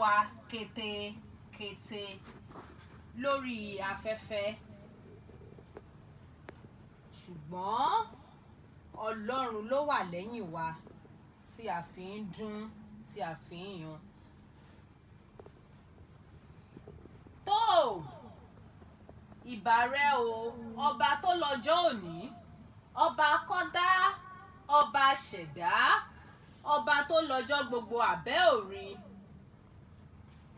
wa kété lórí afẹ́fẹ́ ṣùgbọ́n Ọlọ́run ló wà lẹ́yìn wa tí a fi ń dún tí a fi ń yan. Tó ìbà rẹ o ọba tó lọ́jọ́ òní, ọba kọ́dá, ọba ṣẹ̀dá, ọba tó lọ́jọ́ gbogbo àbẹ́ òrí.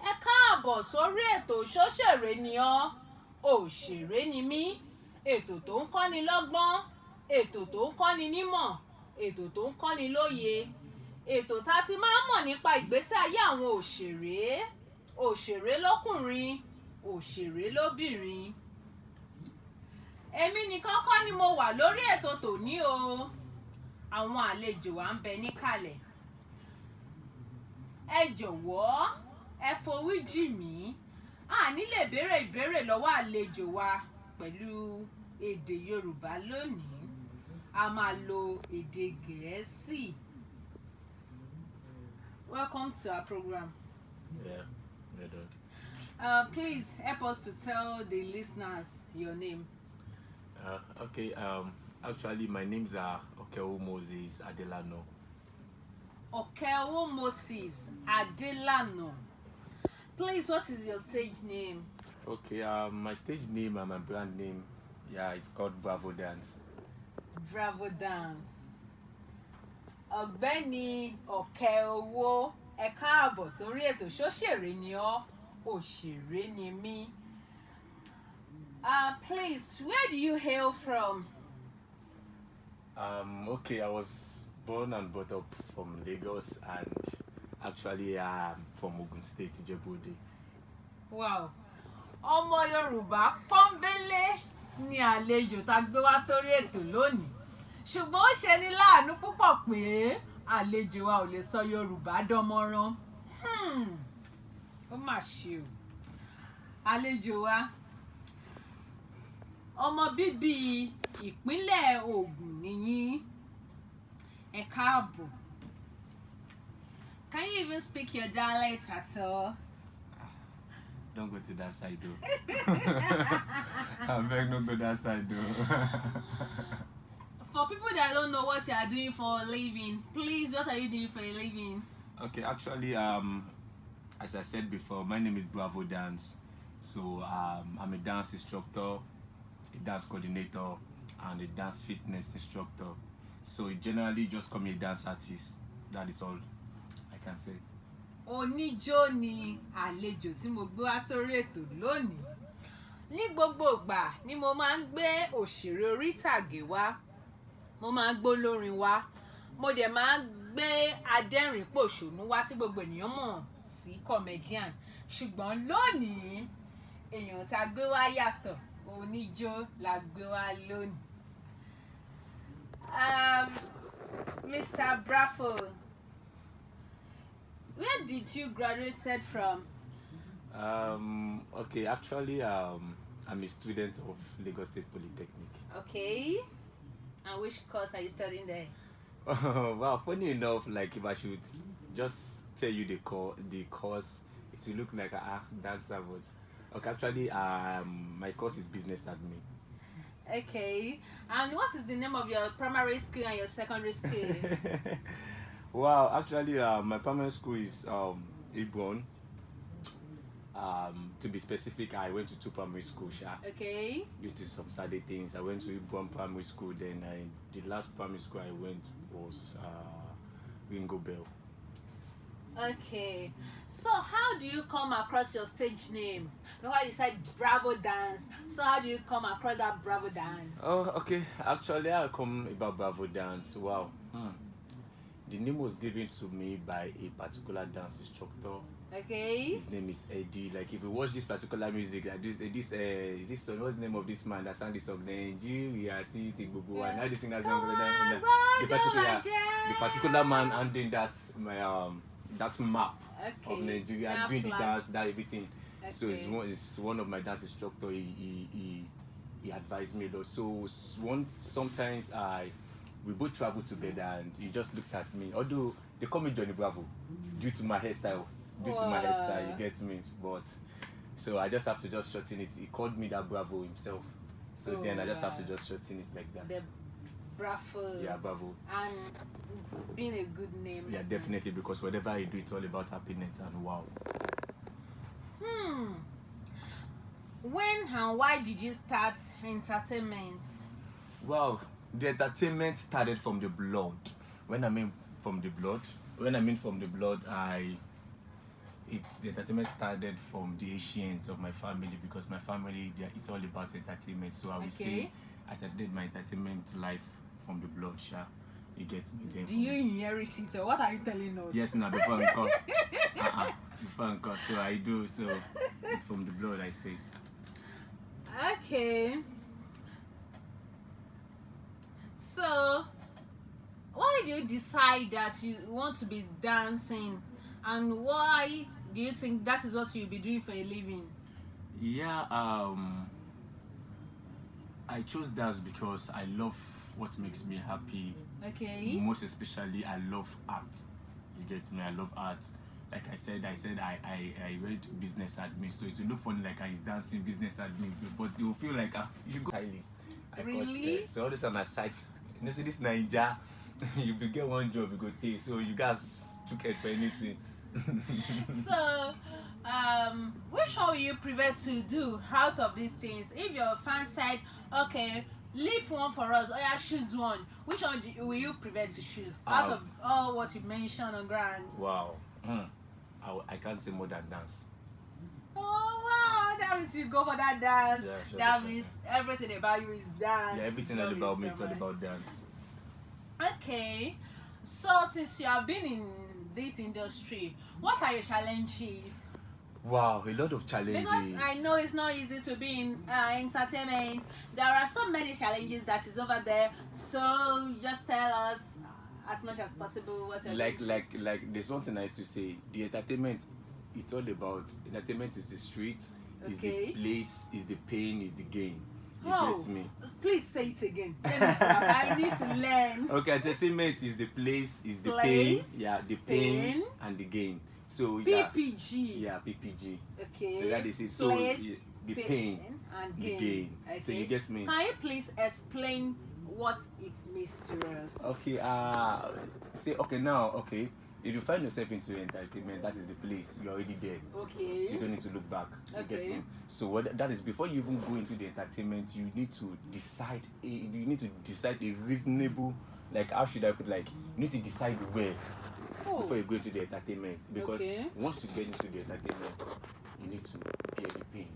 Ẹ káàbọ̀ sórí ètò ṣóṣèré ni ọ́, òṣèré ni mí, ètò tó ń kọ́ni lọ́gbọ́n, ètò tó ń kọ́ni nímọ̀, ètò tó ń kọ́ni lóye, ètò tá ti máa ń mọ̀ nípa ìgbésí ayé àwọn òṣèré lọ́kùnrin, òṣèré lóbìnrin. Èmi nìkan kọ́ ni mo wà lórí ètò tòní o, àwọn àlejò wa ń bẹ níkàlẹ̀. Ẹ jọ̀wọ́ ẹ foríjì mí, a ní lè béèrè ìbéèrè lọ́wọ́ àlejò wa pẹ̀lú èdè Yorùbá lónìí, a máa lo èdè Gẹ̀ẹ́sì. Welcome to our program. Yeah, we're done. Please help us to tell the listeners your name. Okay, actually my name's Okewo Moses Adelano. Okewo Moses Adelano. Please, what is your stage name? Okay, my stage name and my brand name, it's called Bravo Dance. Bravo Dance. Ọ̀gbẹ́ni Okewo, ẹ káàbọ̀ sórí ètò ṣóṣèré ni ọ́, òṣèré ni mí. Please, where do you hail from? Okay, I was born and brought up from Lagos, and actually I'm from Ogun State, Ijebu-Ode. Wow. Ọmọ Yorùbá pọ́nbélé ni àlejò tá gbé wá sórí ètò lónìí. Ṣùgbọ́n ó ṣe ní láàánú púpọ̀ pé àlejò wa ò lè sọ Yorùbá dánmọ́rán. Ó mà ṣe o. Àlejò wa, ọmọ bíbí ìpínlẹ̀ Ògùn ni yín. Ẹ káàbọ̀. Can you even speak your dialect at all? Don't go to that side though. I beg, don't go that side though. For people that don't know what you are doing for a living, please, what are you doing for a living? Okay, actually, as I said before, my name is Bravo Dance. So I'm a dance instructor, a dance coordinator, and a dance fitness instructor. So generally just call me a dance artist. That is all I can say. Oníjó ni àlejò tí mo gbé wá sórí ètò lónìí. Ní gbogbo ìgbà ni mo máa ń gbé òṣèré orí ìtàgé wá, mo máa ń gbé olórin wá, mo dẹ̀ máa ń gbé adẹ́rìn-pòṣónú wá tí gbogbo ènìyàn mọ̀ sí comedian. Ṣùgbọ́n lónìí èèyàn tá gbé wá yàtọ̀, oníjó la gbé wá lónìí. Mr. Bravo, where did you graduated from? Okay, actually, I'm a student of Lagos State Polytechnic. Okay. And which course are you studying there? Well, funny enough, like if I should just tell you the course, it will look like dancer, but okay, actually, my course is business admin. Okay. And what is the name of your primary school and your secondary school? Wow, actually, my primary school is Ibron. To be specific, I went to 2 primary schools. Okay. Due to some sad things, I went to Ibron Primary School. Then the last primary school I went was Ringo Bell. Okay. So how do you come across your stage name? Because you said Bravo Dance. So how do you come across that Bravo Dance? Oh, okay. Actually, I come about Bravo Dance. Wow. The name was given to me by a particular dance instructor. Okay. His name is Eddie. Like if you watch this particular music, like is this song? What's the name of this man that sang this song? Nigeria, Tibubu, and now this singer song. The particular man handling that that map of Nigeria, doing the dance, that everything. Okay. So it's one of my dance instructor. He advised me a lot. So sometimes we both travel together, and he just looked at me. Although they call me Johnny Bravo due to my hairstyle. due to my hairstyle. You get me? But so I just have to just shorten it. He called me that Bravo himself. So then I just have to just shorten it like that. The Bravo. Yeah, Bravo. And it's been a good name. Yeah, definitely, because whatever I do, it's all about happiness and wow. When and why did you start entertainment? Well, the entertainment started from the blood. When I mean from the blood, the entertainment started from the ancients of my family, because my family, it's all about entertainment. So I would say I started my entertainment life from the blood, Sha. You get me? Then do you inherit it, or what are you telling us? yes, now before I come. Before I come. So I do. So it's from the blood, I say. Okay. So, why do you decide that you want to be dancing, and why do you think that is what you'll be doing for a living? Yeah, I chose dance because I love what makes me happy. Okay. Most especially, I love art. You get me? I love art. Like I said I read business admin, so it will look funny like I is dancing business admin, but you will feel like you go stylist. Really? So all this on my side, you know, see this Naija, you will get one job you go take. So you guys took it for anything. So, which one will you prefer to do out of these things? If your fan said, okay, leave one for us, or yeah, choose one, which one will you prefer to choose out of all what you mentioned on ground? Wow. I can't say more than dance. Oh wow, that means you go for that dance. Yeah, sure, that sure, means everything about you is dance. Yeah, everything all about me, it's all about dance. Okay, so since you have been in this industry, what are your challenges? Wow, a lot of challenges. Because I know it's not easy to be in entertainment. There are so many challenges that is over there. So just tell us as much as possible what's like there's one thing I used to say. The entertainment, it's all about entertainment is the street, is the place, is the pain, is the gain. You get me? Please say it again. I need to learn. Okay, entertainment is the place, is the pain, yeah, the pain and the gain. So PPG. Yeah, PPG. Okay. So that is it. So the pain and the gain. Okay. So you get me? Can you please explain what it means to us? Okay. Okay. If you find yourself into entertainment, that is the place. You're already there. Okay. So you don't need to look back. You get me? So that is, before you even go into the entertainment, you need to decide. You need to decide a reasonable, like, how should I put, like, you need to decide where before you go into the entertainment. Because once you get into the entertainment, you need to bear the pain.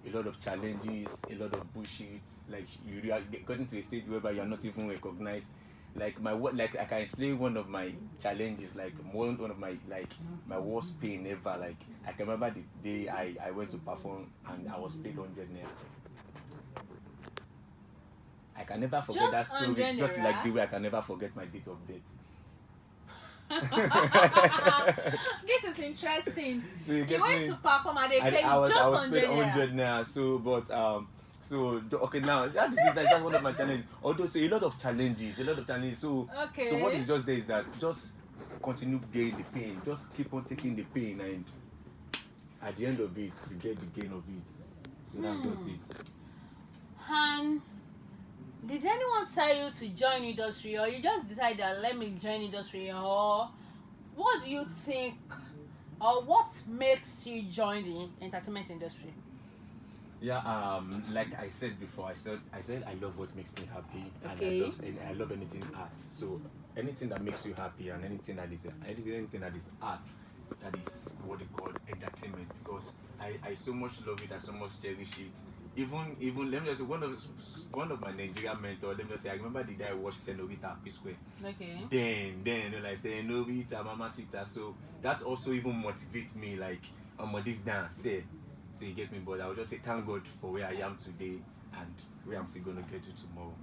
A lot of challenges, a lot of bullshit. Like, you are getting to a stage whereby you are not even recognized. Like I can explain one of my challenges, like one of my my worst pain ever. Like, I can remember the day I went to perform and I was paid 100 naira. I can never forget that story. Just like the way I can never forget my date of death. This is interesting. So you went to perform and they paid I was paid 100 naira. So, but okay, now that's one of my challenges. Although, so a lot of challenges. So, so what is just there is that just continue getting the pain. Just keep on taking the pain, and at the end of it, you get the gain of it. So that's just it. And did anyone tell you to join industry, or you just decided, let me join industry, or what do you think, or what makes you join the entertainment industry? Yeah, like I said before, I said I love what makes me happy, and I love anything art. So anything that makes you happy, and anything that is art, that is what they call entertainment. Because I so much love it, I so much cherish it. Even let me just say, one of my Nigerian mentors, let me just say, I remember the day I watched Senorita P-Square. Okay. Then like Senorita, Mama Sita. So that also even motivates me, like, this dance, say. So you get me, but I would just say thank God for where I am today and where I'm still gonna get to tomorrow.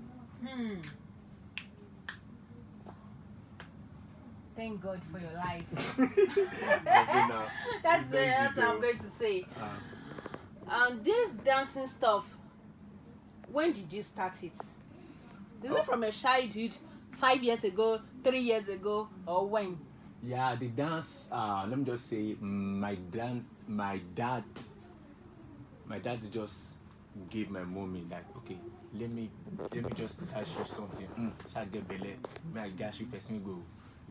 Thank God for your life. Okay, That's what I'm going to say. This dancing stuff, when did you start it? Is it from a childhood, 5 years ago, 3 years ago, or when? Yeah, the dance. Let me just say, my dad just gave my mommy like, okay, let me just dash you something. Shall get belle. May I dash you person go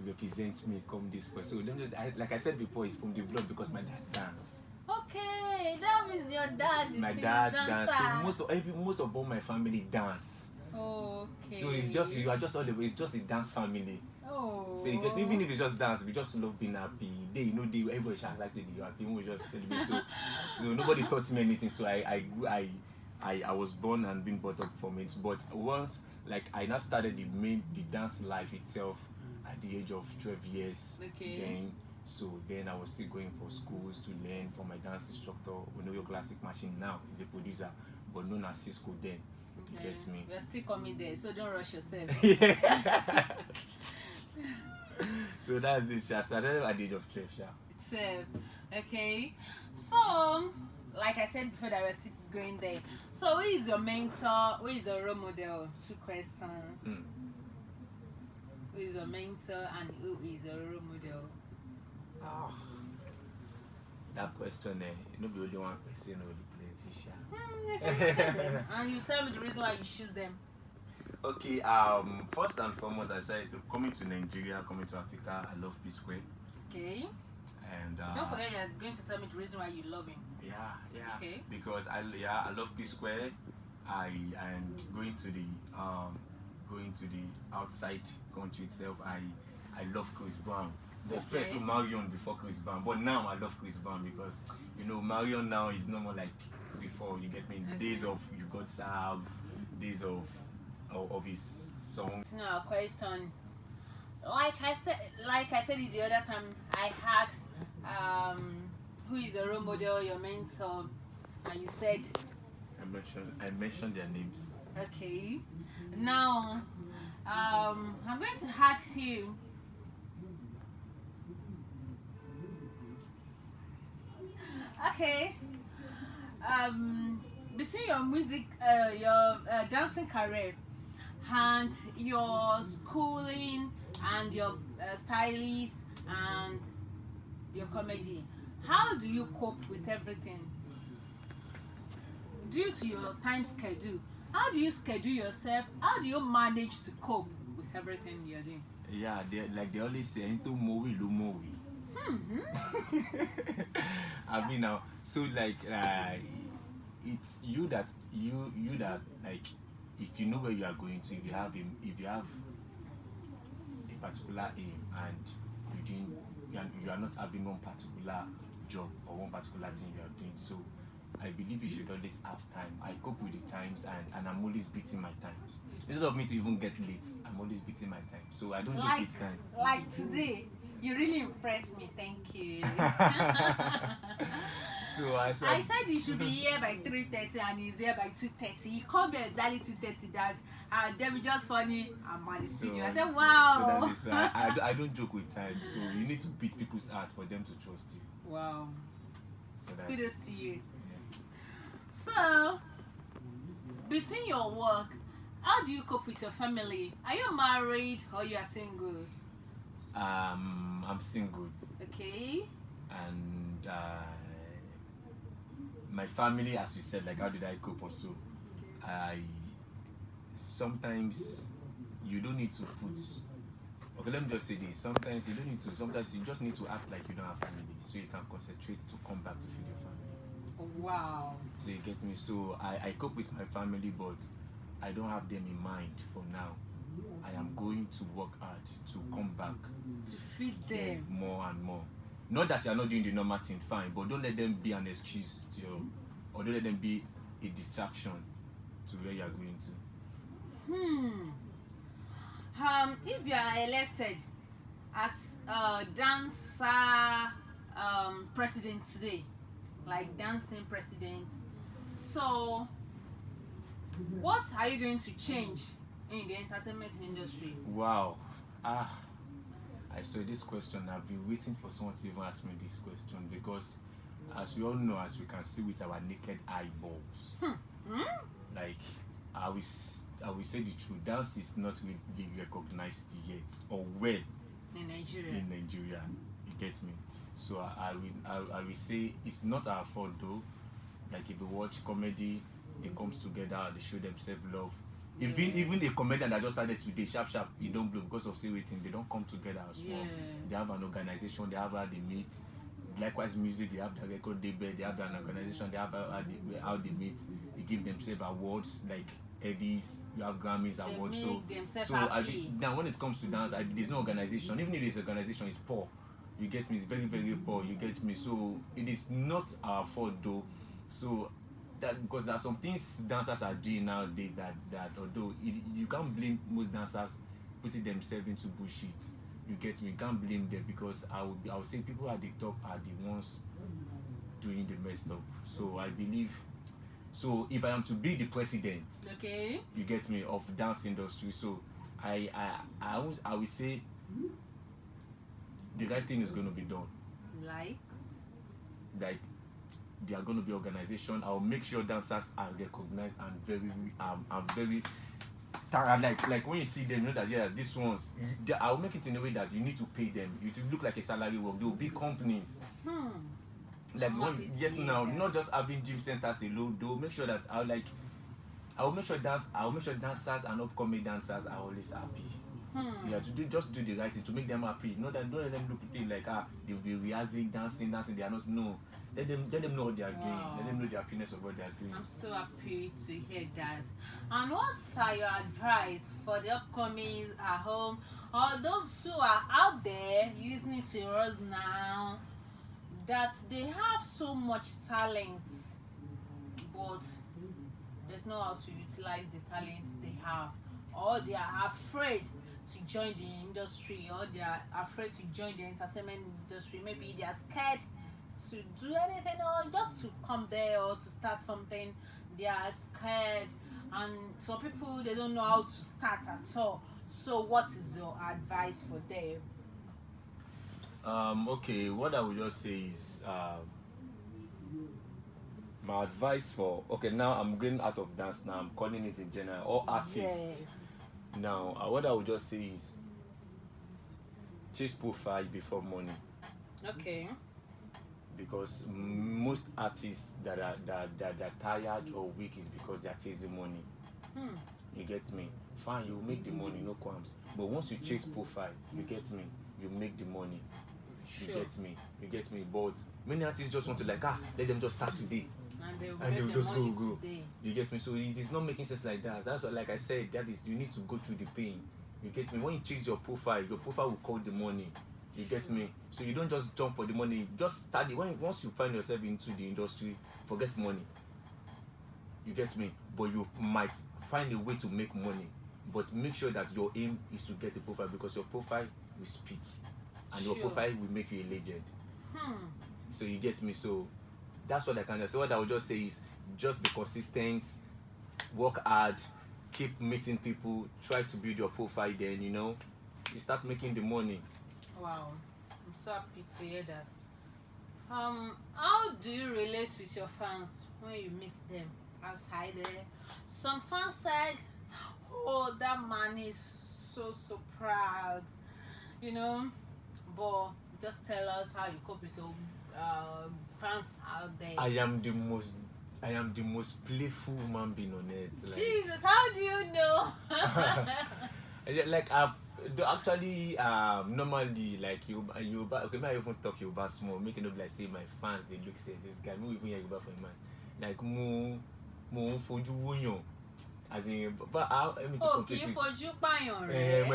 represent me come this way. So let me just, like I said before, it's from the blood because my dad dance. Okay, that means your dad is My the dad dancer. dance. So most of all my family dance. Okay. So you are just all the way. It's just a dance family. Oh. So you get, even if it's just dance, we just love being happy. Everybody should like you're happy. We just celebrate. So nobody taught me anything. So I was born and been brought up from it. But once like I now started the dance life itself at the age of 12 years. Okay. Then I was still going for schools to learn from my dance instructor. We know your classic machine now is a producer, but known as Cisco then. Okay. Get me? We're still coming there, so don't rush yourself. Yeah. So that's it. I started at the age of 12. Yeah. 12. Okay. So, like I said before, that we're still going there. So, who is your mentor? Who is your role model? 2 questions. Who is your mentor and who is your role model? That question, not be only one person or the plenty. And you tell me the reason why you choose them. Okay, first and foremost, I said coming to Nigeria, coming to Africa, I love P Square. Okay. And don't forget you're going to tell me the reason why you love him. Yeah. Okay. Because I love P Square. And going to the outside country itself, I love Chris Brown. But first with Marion before Chris Brown. But now I love Chris Brown because Marion now is no more like before. You get me? Days of You Got Serve, days of his songs. No question. Like I said it the other time, I asked who is your role model, your mentor, and you said I mentioned their names. Okay. Now I'm going to ask you okay. Between your music, your dancing career and your schooling and your stylist and your comedy, how do you cope with everything? Due to your time schedule, how do you schedule yourself? How do you manage to cope with everything you're doing? Yeah, they always say, into movie, lo movie. I mean now, so like it's you that like, if you know where you are going to, if you have a particular aim and you are not having one particular job or one particular thing you are doing, so I believe you should always have time. I cope with the times and I'm always beating my times. Instead of me to even get late, I'm always beating my time. So I don't joke with time. Like today, you really impressed me. Thank you. So I said he should be here by 3:30 and he's here by 2:30. He called me exactly 2:30 that they were just funny. I'm at the studio. I said, wow. So I don't joke with time. So you need to beat people's heart for them to trust you. Wow. So kudos to you. Yeah. So, between your work, how do you cope with your family? Are you married or you are single? I'm single. Okay. And my family, as you said, like how did I cope also? Sometimes you don't need to put. Okay, let me just say this. Sometimes you don't need to. Sometimes you just need to act like you don't have family, so you can concentrate to come back to feed your family. Wow. So you get me. So I cope with my family, but I don't have them in mind for now. I am going to work hard to come back to feed them more and more. Not that you are not doing the normal thing, fine, but don't let them be an excuse to you, or don't let them be a distraction to where you are going to. If you are elected as dancer president today, like dancing president, so what are you going to change in the entertainment industry? Wow. I saw this question. I've been waiting for someone to even ask me this question because, as we all know, as we can see with our naked eyeballs, like I will say the truth, dance is not really recognized yet or well in Nigeria. in Nigeria. You get me? So I will say it's not our fault though. Like if you watch comedy, they comes together, they show themselves love. Even a comedian that just started today, sharp sharp, you don't blow because of say waiting, they don't come together as well. They have an organization, they have how they meet. Likewise, music, they have the record label, they have an organization, they have how they meet. They give themselves awards like Eddies, you have Grammys They awards. make themselves So happy. now when it comes to dance, there's no organization. Even if there's organization, it's poor. You get me? It's very very poor. You get me? So it is not our fault though. So that because there are some things dancers are doing nowadays that although you can't blame most dancers putting themselves into bullshit. You get me? You can't blame them because I would say people at the top are the ones doing the messed up. So I believe. So if I am to be the president, Okay. you get me, of dance industry, so I will say the right thing is going to be done. Like Like there are going to be organization. I'll make sure dancers are recognized and very like when you see them, you know that yeah, these ones. I'll make it in a way that you need to pay them. It will look like a salary work. There will be companies. Like now, not just having gym centers alone. They'll make sure that I'll make sure dancers and upcoming dancers are always happy. Yeah, to just do the right thing to make them happy. Not that don't let them look at it like they'll be rehearsing, dancing. They are not. No, let them know what they are doing. Let them know the happiness of what they are doing. I'm so happy to hear that. And what are your advice for the upcoming at home or those who are out there listening to us now that they have so much talent but there's no how to utilize the talents they have, or they are afraid to join the industry, or they are afraid to join the entertainment industry? Maybe they are scared to do anything or just to come there or to start something. They are scared, and some people they don't know how to start at all. So what is your advice for them? Okay, what I would just say is my advice for now I'm going out of dance now, I'm calling it in general, all artists. Yes. Now what I would just say is chase profile before money, Okay. because most artists that are tired or weak is because they are chasing money. You get me? Fine, you make the money, no qualms, but once you chase profile, you get me, you make the money. You get me. But many artists just want to let them just start today And they'll just money go. today. You get me? So it is not making sense like that. That's what, like I said, that is, you need to go through the pain. You get me? When you chase your profile will call the money. You get me? So you don't just jump for the money. Just study. Once you find yourself into the industry, forget money. You get me? But you might find a way to make money. But make sure that your aim is to get a profile, because your profile will speak. And your profile will make you a legend. So you get me? So that's what I can say. So what I would just say is just be consistent, work hard, keep meeting people, try to build your profile, then you start making the money. Wow, I'm so happy to hear that. How do you relate with your fans when you meet them outside there? Some fans said, "Oh, that man is so proud," But just tell us how you cope with your fans out there. I am the most playful human being on earth. Like, Jesus, how do you know? like I've actually normally like Yoruba. Okay, may I even talk Yoruba small? Make it up like say my fans they look say this guy. Me even hear Yoruba for a man. Like mo fojú wóyàn. As in, but let me kì í fojú pààyàn rẹ̀.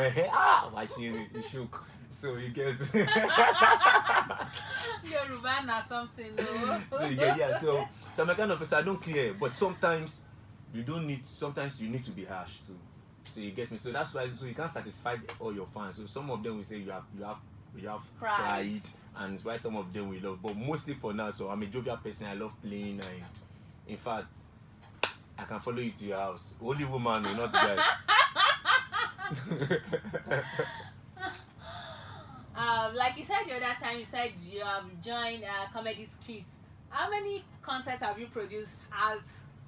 Why she shook? So you get. Yoruba na something, no. So you get, yeah. So I'm a kind of person, I don't clear, but sometimes you need to be harsh too. So you get me. So that's why. So you can't satisfy all your fans. So some of them will say you have pride, and it's why some of them will love. But mostly for now, so I'm a jovial person. I love playing, and in fact, I can follow you to your house. Only woman, not guy. Like you said the other time, you said you have joined comedy skits. How many concerts have you produced out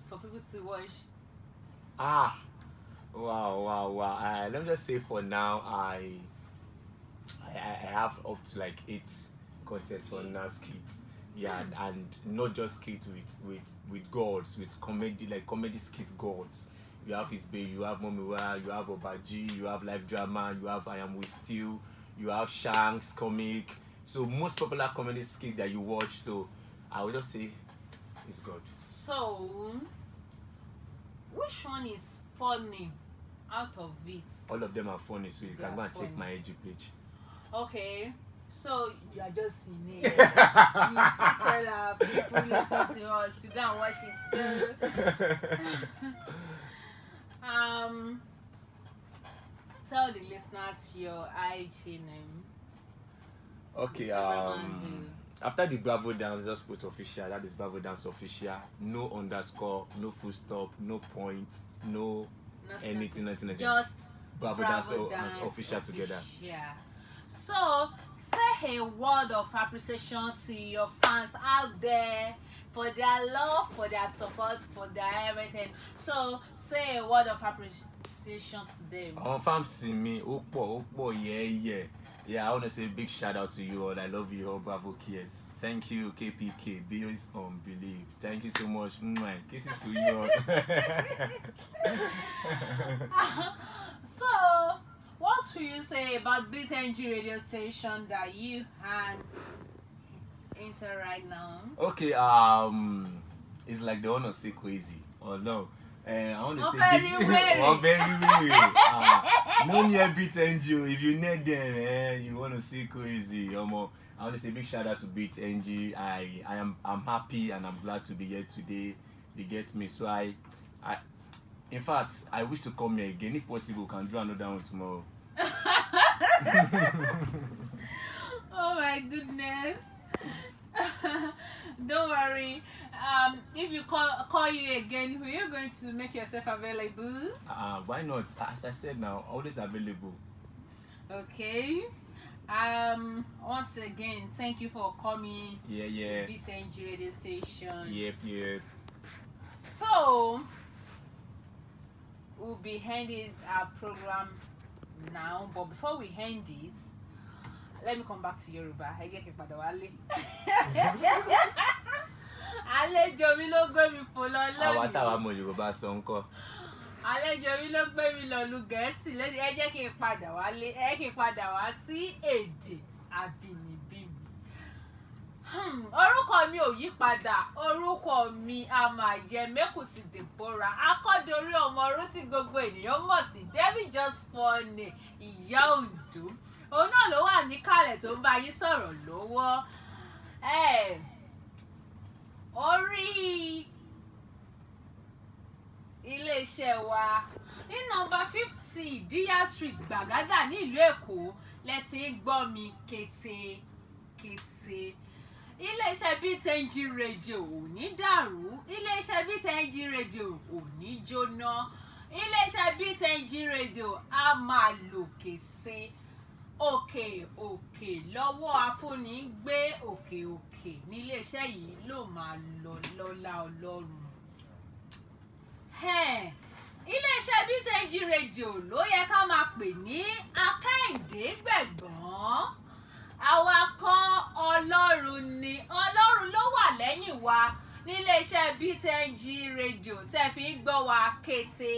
for people to watch? Wow. Let me just say for now, I have up to like 8 content for now skits. Yeah, and not just skits with gods, with comedy, like comedy skit gods. You have His Bay, you have Momiwa, you have Obaji, you have live drama, you have I Am With You, you have Shanks comic. So most popular comedy skit that you watch. So I would just say it's God. So, which one is funny out of it? All of them are funny, so you They can are go and check funny. my IG page. Okay, so you are just in it. You still tell our people listening to us to go and watch it. So, tell the listeners your IG name. Okay, after the Bravo Dance, just put official. That is Bravo Dance official. No underscore, no full stop, no point, no anything. Just Bravo Dance official together. Yeah. So, say a word of appreciation to your fans out there for their love, for their support, for their everything. So, say a word of appreciation to them. Fam see me, Opo, yeah. Yeah, I want to say a big shout out to you all. I love you all, Bravo Kids. Thank you, KPK, Bills on Believe. Thank you so much. Kisses to you all. So, what will you say about BTNG radio station that you and enter right now? Okay, it's like they want to say crazy. Or no. I want to say very. No near BTNG. If you need them, you want to see crazy. I want to say big shout out to BTNG. I'm happy and I'm glad to be here today. You get me? So in fact, I wish to come here again. If possible, we can do another one tomorrow. Oh my goodness. Don't worry. If you call you again, who are you going to make yourself available? Why not? As I said now, always available. Okay. Once again, thank you for coming to BTNG radio station. Yep. So we'll be ending our program now, but before we end it, let me come back to Yoruba. Àlejò mi ló gbé mi fò lọ lónìí. Àwa táwa mọ Yorùbá sọ ńkọ́. Àlejò mi ló gbé mi lọ lu Gẹ̀ẹ́sì lónìí. Ẹ jẹ́ kí n padà wálé. Ẹ kí n padà wá sí èdè àbínibí mi. Orúkọ mi ò yí padà. Orúkọ mi a máa jẹ́ Mẹ́kùsì Deborah. Akọ́dorí ọmọ ọrú tí gbogbo ènìyàn mọ̀ sí Debbie Just Funny ìyá Oǹdó. Òun náà ló wà níkàlẹ̀ tó ń bá yín sọ̀rọ̀ lọ́wọ́. Orí iléeṣẹ́ wa ní nọ́mbà 50 Dia Street Gbàgádà ní ìlú Èkó lẹ ti ń gbọ́ mi kété. Iléeṣẹ́ BTNG Radio ò ní dàrú. Iléeṣẹ́ BTNG Radio ò ní jóná. Iléeṣẹ́ BTNG Radio a máa lòkè sí òkè lọ́wọ́ afúnni ń gbé òkè níléeṣẹ́ yìí ló máa lọ lọ́lá Ọlọ́run. Iléeṣẹ́ BTNG Radio ló yẹ ká máa pè ní Akẹ́yìndé Gbẹ̀gbọ́n. Àwa kan Ọlọ́run ni. Ọlọ́run ló wà lẹ́yìn wa níléeṣẹ́ BTNG Radio tẹ́ fi ń gbọ́ wa kété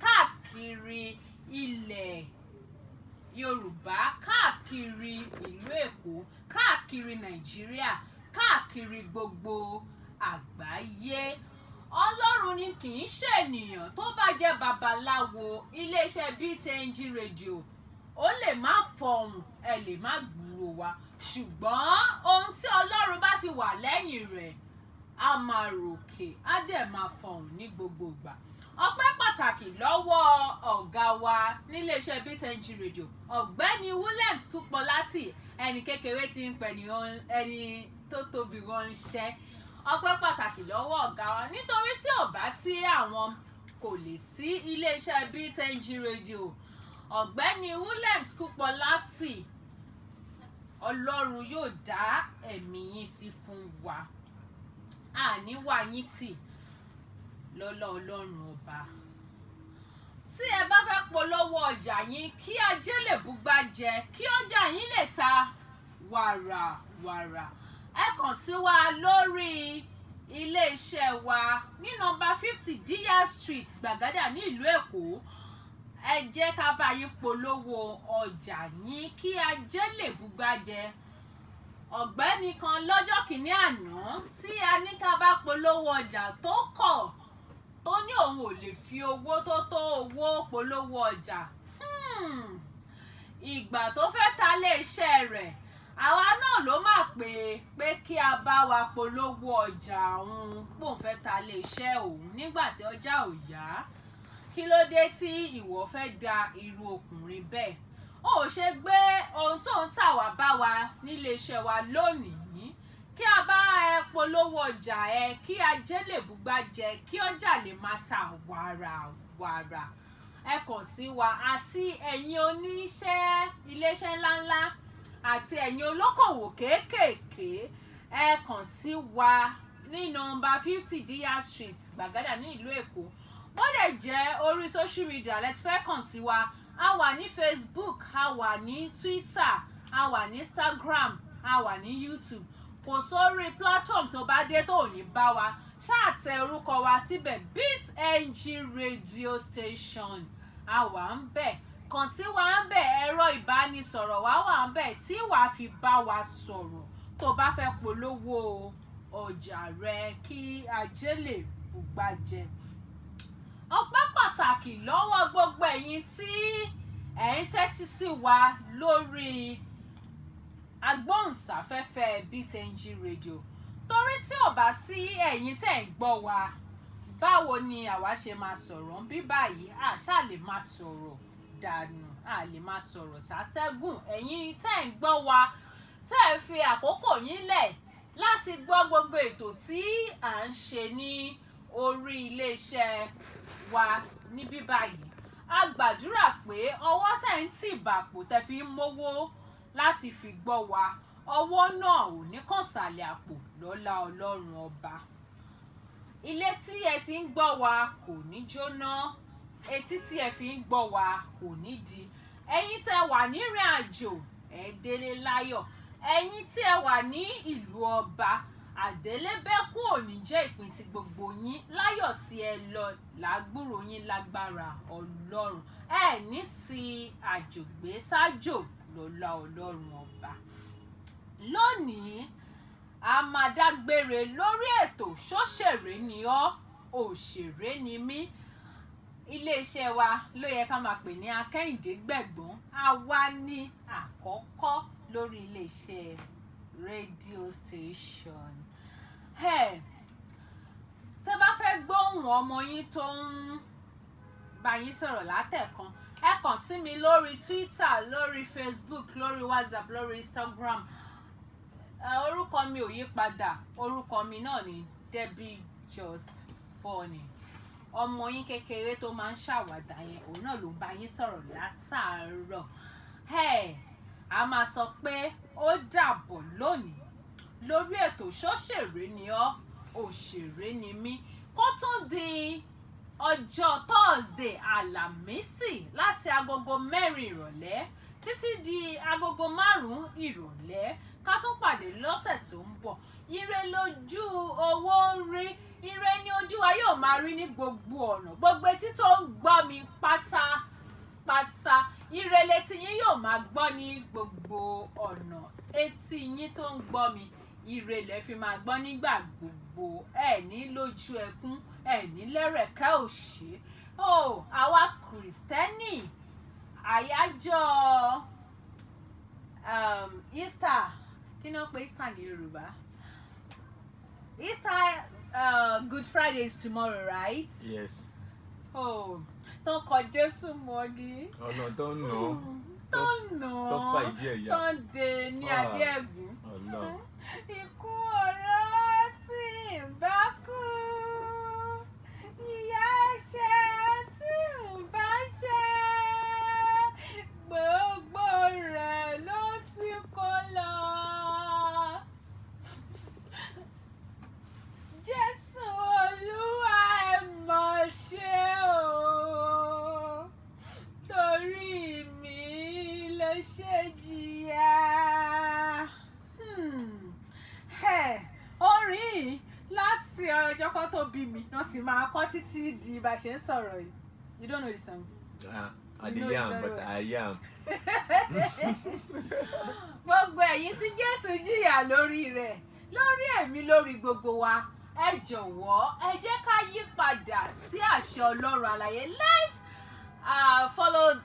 káàkiri ilẹ̀ Yorùbá, káàkiri ìlú Èkó, káàkiri Nàìjíríà, káàkiri gbogbo àgbáyé. Ọlọ́run ni kì í ṣènìyàn. Tó bá jẹ́ babaláwo iléeṣẹ́ BTNG Radio ó lè má fọhùn, ẹ lè má gbúrò wa, ṣùgbọ́n ohun tí Ọlọ́run bá ti wà lẹ́yìn rẹ̀ a máa ròkè, á dẹ̀ máa fọhùn ní gbogbo ìgbà. Ọpẹ́ pàtàkì lọ́wọ́ ọ̀gá wa níléeṣẹ́ BTNG Radio, Ọ̀gbẹ́ni Williams Kúpọ̀láti, ẹni kékeré tí ń pè ní ẹni tó tóbi ránṣẹ́. Ọpẹ́ pàtàkì lọ́wọ́ ọ̀gá wa nítorí tí ò bá sí àwọn kò lè sí iléeṣẹ́ BTNG Radio. Ọ̀gbẹ́ni Williams Kúpọ̀láti, Ọlọ́run yóò dá ẹ̀mí yín sí fún wa. Àní wá yín tì lọ́lá Ọlọ́run ọba. tí ẹ bá fẹ́ polówó ọjà yín kí ajé lè búgbá jẹ kí ọjà yín lè ta wàràwàrà ẹ kàn sí wa lórí ilé-iṣẹ́ wa ní nọ́mbà 50 Deer Street Gbàgádà ní ìlú Èkó. Ẹ jẹ́ ká bá yín polówó ọjà yín kí ajé lè búgbá jẹ. Ọ̀gbẹ́ni kan lọ́jọ́ kìíní àná tí a ní ká bá polówó ọjà tó kọ̀ tó ní òun ò lè fi owó tó tó owó polówó ọjà. Ìgbà tó fẹ́ ta lé iṣẹ́ rẹ̀ àwa náà ló máa pé kí a bá wa polówó ọjà òun pòun fẹ́ ta lé iṣẹ́ òun nígbà tí ọjà ò yá. Kí ló dé tí ìwọ fẹ́ da irú ọkùnrin bẹ́ẹ̀? Ó ṣe gbé ohun tó ń tà wá bá wa nílé iṣẹ́ wa lónìí kí a bá ẹ polówó ọjà ẹ kí ajé lè búgbá jẹ kí ọjà lè máa ta wàràwàrà. Ẹ kàn sí wa àti ẹ̀yin oníṣẹ́ iléeṣẹ́ ńláńlá àti ẹ̀yin olókòwò kéékèèké ẹ kàn sí wa ní nọ́mbà 50 Deer Street Gbàgádà ní ìlú Èkó. Bó dẹ̀ jẹ́ orí social media lẹ ti fẹ́ kàn sí wa, a wà ní Facebook, a wà ní Twitter, a wà ní Instagram, a wà ní YouTube. Kò sórí platform tó bá dé tó ò ní bá wa, ṣáà tẹ orúkọ wa síbẹ̀ Beatngradiostations. A wà ń bẹ̀, kàn sí wa ń bẹ̀, ẹ̀rọ ìbánisọ̀rọ̀ wa wà ń bẹ̀ tí wàá fi bá wa sọ̀rọ̀ tó bá fẹ́ polówó ọjà rẹ kí ajé lè búgbá jẹ. Ọpẹ́ pàtàkì lọ́wọ́ gbogbo ẹ̀yin tí ẹ̀ ń tẹ́tí sí wa lórí agbóhùnsáfẹ́fẹ́ Beatngradiostations. Torí tí ò bá sí ẹ̀yin tẹ́ ń gbọ́ wa, báwo ni àwa ṣe máa sọ̀rọ̀ ń bí báyìí? A ṣáà lè máa sọ̀rọ̀ dànù, a lè máa sọ̀rọ̀ sátẹ́gùn. Ẹ̀yin tẹ́ ń gbọ́ wa, tẹ́ ẹ fi àkókò yín lẹ̀ láti gbọ́ gbogbo ètò tí à ń ṣe ní orí iléeṣẹ́ wa níbí báyìí. A gbàdúrà pé ọwọ́ tẹ́ ń tì bàpò tẹ́ fi ń mówó láti fi gbọ́ wa, ọwọ́ náà ò ní kàn sàlẹ̀ àpò lọ́lá Ọlọ́run ọba. Ilé tí ẹ ti ń gbọ́ wa kò ní jóná, etí tí ẹ fi ń gbọ́ wa kò ní di. Ẹ̀yin tẹ́ wà nírìn àjò ẹ délé láyọ̀, ẹ̀yin tí ẹ wà ní ìlú ọba àdélébẹ́kú ò ní jẹ́ ìpín ti gbogbo yín. Láyọ̀ tí ẹ lọ lágbúrò yín lágbára Ọlọ́run, ẹ ní ti àjògbé sájò lọ́lá Ọlọ́run ọba. Lónìí a máa dágbére lórí ètò ṣóṣèré ni ọ́ òṣèré ni mí. Iléeṣẹ́ wa ló yẹ ká máa pè ní Akẹ́yìndé Gbẹ̀gbọ́n. Àwa ní àkọ́kọ́ lórí iléeṣẹ́ radio station. Tẹ́ bá fẹ́ gbóhùn ọmọ yín tó ń bá yín sọ̀rọ̀ látẹ̀kan, ẹ kàn sí mi lórí Twitter, lórí Facebook, lórí WhatsApp, lórí Instagram. Orúkọ mi ò yí padà, orúkọ mi náà ni Debbie Just Funny. Ọmọ yín kékeré tó máa ń ṣàwàdà yẹn òun náà ló ń bá yín sọ̀rọ̀ látàárọ̀. A máa sọ pé ó dàbọ̀ lónìí lórí ètò ṣóṣèré ni ọ́ òṣèré ni mí. Kó tún di ọjọ́ Thursday Àlàmísì láti agogo 4 ìrọ̀lẹ́ títí di agogo 5 ìrọ̀lẹ́ ká tún pàdé lọ́sẹ̀ tó ń bọ̀. Ire lójú owó ń rí, ire ni ojú wa yóò máa rí ní gbogbo ọ̀nà. Gbogbo etí tó ń gbọ́ mi pátápátá, ire létí yín yóò máa gbọ́ ní gbogbo ọ̀nà. Etí yín tó ń gbọ́ mi, ire lẹ fi máa gbọ́ nígbà gbogbo. Ẹ ní lójú ẹkún, ẹ ní lẹ́rẹ̀kẹ́ òṣè. Àwa Kìrìsìtẹ́nì àyájọ́ Easter, kí ni wọ́n pè Easter ní Yorùbá? Easter, Good Friday is tomorrow, right? Yes. Tó kọ Jésù mọ́gi. Ọ̀nà tó ń nà ọ́. Tó ń nà ọ́. Tó fa ìdí ẹ̀ yá. Tó ń de ní adé ẹ̀gún. Ikú ọ̀rọ̀ tí ń bá kú. Ìyà ẹ̀ṣẹ̀ tí ń bá jẹ. Gbogbo rẹ̀ ló ti kó lọ. Jésù Olúwa ẹ mọ̀ ṣe o. nísìnyí láti ọjọ́ kan tó bí mi wọ́n ti máa kọ́ títí di bá ṣe ń sọ̀rọ̀ yìí. You don't know the song? I dey yam, but I yam. Gbogbo ẹ̀yin tí Jésù jìyà lórí rẹ̀, lórí ẹ̀mí, lórí gbogbo wa, ẹ jọ̀wọ́ ẹ jẹ́ ká yí padà sí àṣẹ Ọlọ́run àlàyé. Let's follow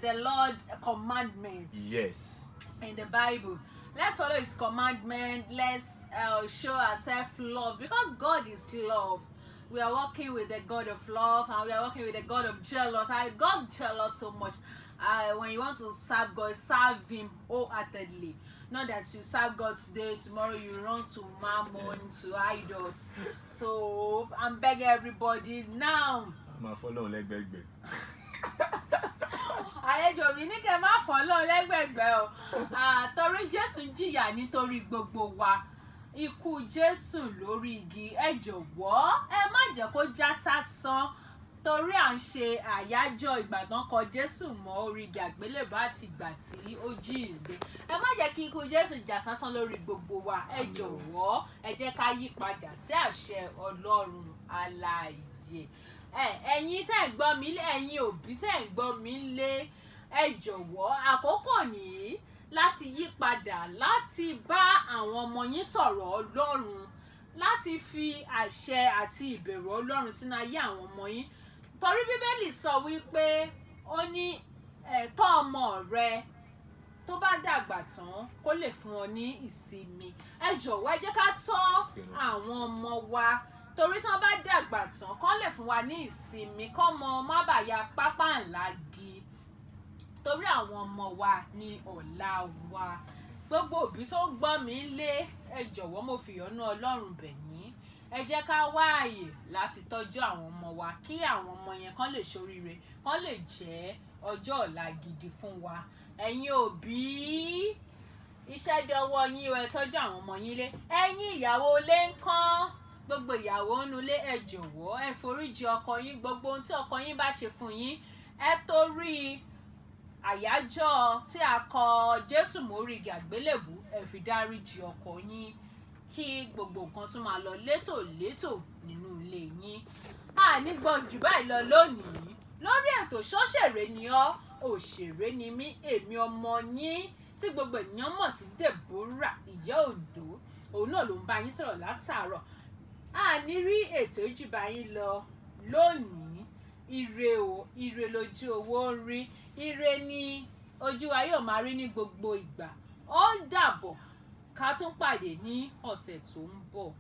the Lord's commandments. Yes. In the Bible. Let's follow His commandment. Let's show ourselves love, because God is love. We are working with the God of love, and we are working with the God of jealous. God jealous so much. When you want to serve God, serve Him wholeheartedly. Not that you serve God today, tomorrow you run to mammon, to idols. So I'm begging everybody now. I'm a follow leg. Àlejò mi ní kẹ́ má fọ́lọ́ lẹ́gbẹ̀gbẹ́ o. Torí Jésù ń jìyà nítorí gbogbo wa. Ikú Jésù lórí igi, ẹ jọ̀wọ́ ẹ má jẹ́ kó já sásán. Torí à ń ṣe àyájọ́ ìgbà tán kọ Jésù mọ́ orí igi àgbélébùú àti ìgbà tí ó jíǹde. Ẹ má jẹ́ kí ikú Jésù já sásán lórí gbogbo wa. Ẹ jọ̀wọ́ ẹ jẹ́ ká yí padà sí àṣẹ Ọlọ́run alààyè. Ẹ̀yin tẹ́ ń gbọ́ mi lé, ẹ̀yin òbí tẹ́ ń gbọ́ mi lé, ẹ jọ̀wọ́ àkókò nìyí láti yí padà, láti bá àwọn ọmọ yín sọ̀rọ̀ Ọlọ́run, láti fi àṣẹ àti ìbẹ̀rù Ọlọ́run sínú ayé àwọn ọmọ yín. Torí Bíbélì sọ wípé ó ní tọ́ ọmọ rẹ tó bá dàgbà tán kó lè fún ọ ní ìsinmi. Ẹ jọ̀wọ́ ẹ jẹ́ ká tọ́ àwọn ọmọ wa, torí tí wọ́n bá dàgbà tán kán lè fún wa ní ìsinmi, kọ́mọ má bàa ya pápá ńlá gi. Torí àwọn ọmọ wa ní ọ̀la wa. Gbogbo òbí tó ń gbọ́ mi lé, ẹ jọ̀wọ́ mo fi ìyọ́nú Ọlọ́run bẹ̀ yín. Ẹ jẹ́ ká wá àyè láti tọ́jú àwọn ọmọ wa, kí àwọn ọmọ yẹn kán lè ṣoríire, kán lè jẹ́ ọjọ́ ọ̀la gidi fún wa. Ẹ̀yin òbí, iṣẹ́ dọwọ́ yín o, ẹ tọ́jú àwọn ọmọ yín lé. Ẹ̀yin ìyàwó ilé ńkọ́, gbogbo ìyàwó nínú ilé, ẹ jọ̀wọ́ ẹ foríjì ọkọ yín. Gbogbo ohun tí ọkọ yín bá ṣe fún yín, ẹ torí àyájọ́ tí a kọ Jésù mórí igi àgbélébùú, ẹ fi dáríjì ọkọ yín, kí gbogbo nǹkan tún máa lọ létòlétò nínú ilé yín. Ní gbọ́ jù báyìí lọ lónìí lórí ètò Ṣóṣèré ni ọ́, òṣèré ni mí, èmi ọmọ yín tí gbogbo ènìyàn mọ̀ sí Deborah ìyá Òǹdó. Òun náà ló ń bá yín sọ̀rọ̀ látàárọ̀. Ní rí ètò jù báyìí lọ lónìí. Ire o, ire lójú owó ń rí, ire ni ojú wa yóò máa rí ní gbogbo ìgbà. Ó dàbọ̀, ká tún pàdé ní ọ̀sẹ̀ tó ń bọ̀.